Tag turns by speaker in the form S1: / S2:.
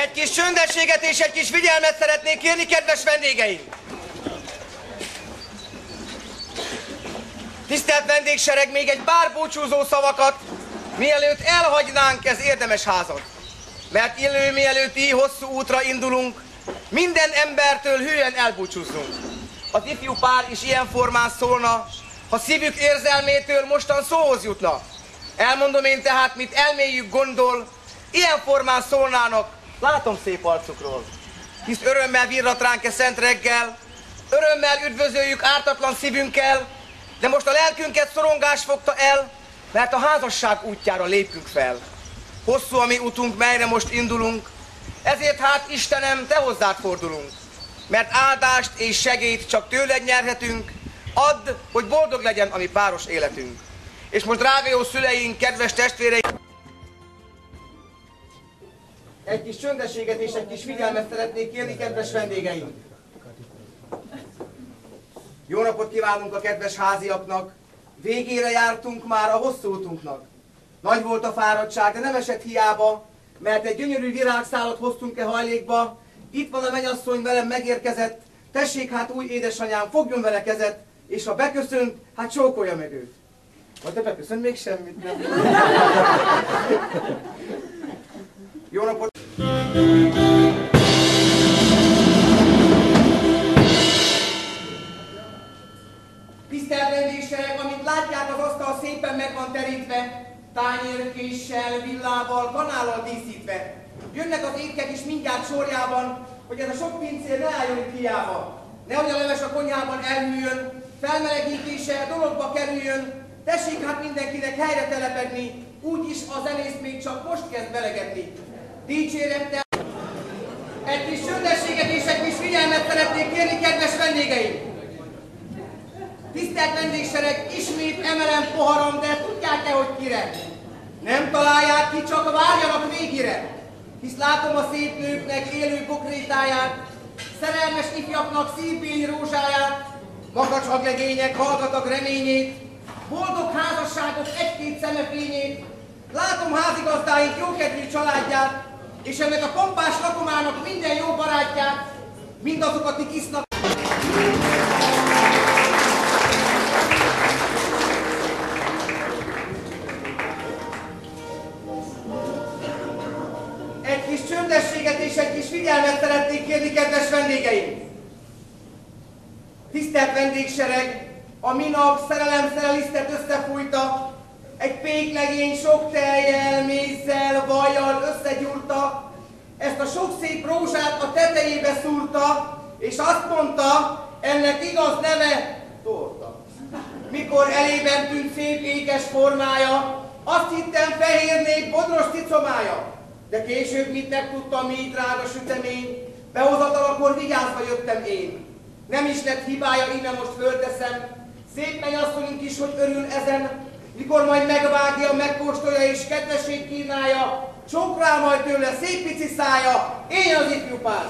S1: Egy kis csöndességet és egy kis figyelmet szeretnék kérni, kedves vendégeim! Tisztelt vendégsereg, még egy pár búcsúzó szavakat, mielőtt elhagynánk ez érdemes házat. Mert illő, mielőtt így hosszú útra indulunk, minden embertől hülyen elbúcsúzzunk. Az ifjú pár is ilyen formán szólna, ha szívük érzelmétől mostan szóhoz jutna. Elmondom én tehát, mit elméjük gondol, ilyen formán szólnának, látom szép arcukról. Hisz örömmel virrat ránk e szent reggel, örömmel üdvözöljük ártatlan szívünkkel, de most a lelkünket szorongás fogta el, mert a házasság útjára lépünk fel. Hosszú a mi utunk, melyre most indulunk, ezért hát Istenem, te hozzád fordulunk. Mert áldást és segélyt csak tőled nyerhetünk, add, hogy boldog legyen a mi páros életünk. És most drága jó szüleink, kedves testvéreink, egy kis csöndességet és egy kis figyelmet szeretnék kérni, kedves vendégeink. Jó napot kívánunk a kedves háziaknak, végére jártunk már a hosszú útunknak. Nagy volt a fáradtság, de nem esett hiába, mert egy gyönyörű virágszálat hoztunk-e hajlékba. Itt van a mennyasszony, velem megérkezett, tessék hát új édesanyám, fogjon vele kezet, és ha beköszönt, hát csókolja meg őt. Vagy te beköszönt, még semmit nem. Jó napot! Tisztelt vendégsereg, amit látják, az asztal szépen meg van terítve, tányérkéssel, villával, kanállal díszítve. Jönnek az étkek is mindjárt sorjában, hogy ez a sok pincér ne álljon itt hiába. Nehogy a leves a konyhában elhűljön, felmelegítése dologba kerüljön, tessék hát mindenkinek helyre telepedni, úgyis a zenész még csak most kezd belegetni. Dicsérettel egy kis csöndességet és egy kis figyelmet szeretnék kérni, kedves vendégeim! Tisztelt vendégsereg, ismét emelem poharam, de tudják-e, hogy kire? Nem találják ki, csak várjanak végére. Hisz látom a szép nőknek élő bokrétáját, szerelmes ifjaknak szívbény rózsáját, makacs aglegények hallgatak reményét, boldog házasságok egy-két szemefényét, látom házigazdáink jókedvű családját, és ennek a pompás lakomának minden jó barátját, mindazokat, akik isznak. Egy kis csöndességet és egy kis figyelmet szeretnék kérni, kedves vendégeim! Tisztelt vendégsereg, a minap szerelem-szerelisztet összefújta, egy péklegény sok tejjel, mézzel, vajjal összegyúrta, ezt a sok szép rózsát a tetejébe szúrta, és azt mondta, ennek igaz neve torta. Mikor elében tűnt szép ékes formája, azt hittem fehérnék bodros cicomája. De később mit megtudtam, mi drága sütemény, behozatalakor vigyázva jöttem én. Nem is lett hibája, íme most fölteszem, szép mennyasszonyunk is, hogy örül ezen, mikor majd megvágja, megkóstolja és kedvesség kínálja, csók rá majd tőle szép pici szája, én az ifjú pár.